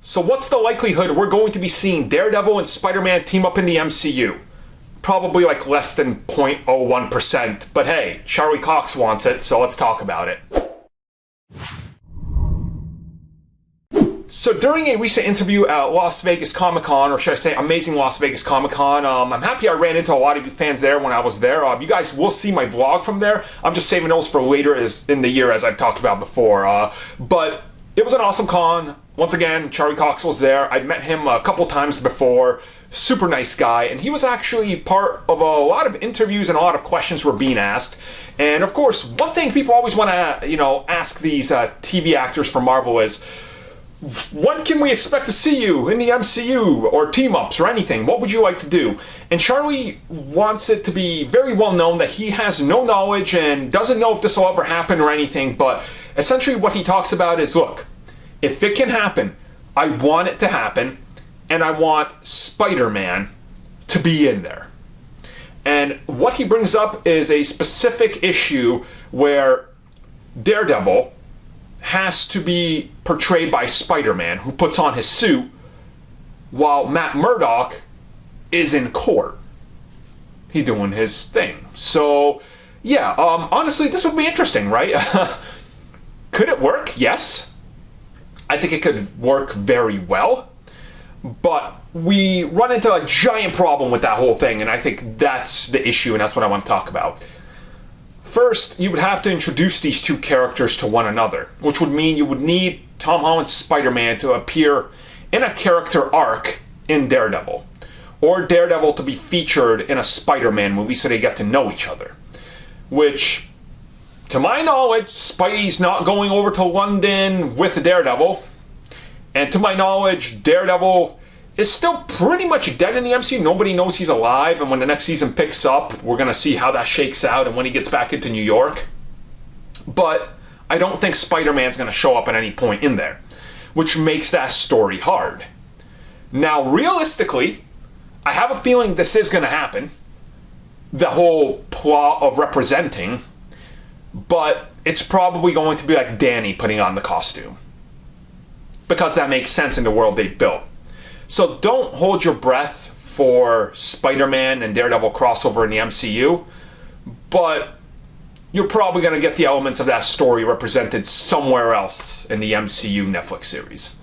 So what's the likelihood we're going to be seeing Daredevil and Spider-Man team up in the MCU? Probably like less than 0.01%, but hey, Charlie Cox wants it, so let's talk about it. So during a recent interview at Las Vegas Comic-Con, or should I say Amazing Las Vegas Comic-Con, I'm happy I ran into a lot of you fans there when I was there. You guys will see my vlog from there. I'm just saving those for later in the year, as I've talked about before. But it was an awesome con. Once again, Charlie Cox was there. I'd met him a couple times before. Super nice guy, and he was actually part of a lot of interviews and a lot of questions were being asked. And of course, one thing people always want to, ask these TV actors from Marvel is, when can we expect to see you in the MCU or team-ups or anything? What would you like to do? And Charlie wants it to be very well known that he has no knowledge and doesn't know if this will ever happen or anything, but essentially what he talks about is, look, if it can happen, I want it to happen, and I want Spider-Man to be in there. And what he brings up is a specific issue where Daredevil has to be portrayed by Spider-Man, who puts on his suit, while Matt Murdock is in court. He's doing his thing. So, yeah, honestly, this would be interesting, right? Could it work? Yes. I think it could work very well. But we run into a giant problem with that whole thing, and I think that's the issue, and that's what I want to talk about. First, you would have to introduce these two characters to one another, which would mean you would need Tom Holland's Spider-Man to appear in a character arc in Daredevil, or Daredevil to be featured in a Spider-Man movie so they get to know each other. Which, to my knowledge, Spidey's not going over to London with Daredevil, and to my knowledge, Daredevil is still pretty much dead in the MCU. Nobody knows he's alive, and when the next season picks up, we're going to see how that shakes out and when he gets back into New York. But I don't think Spider-Man's going to show up at any point in there, which makes that story hard. Now, realistically, I have a feeling this is going to happen, the whole plot of representing, but it's probably going to be like Danny putting on the costume, because that makes sense in the world they've built. So don't hold your breath for Spider-Man and Daredevil crossover in the MCU, but you're probably going to get the elements of that story represented somewhere else in the MCU Netflix series.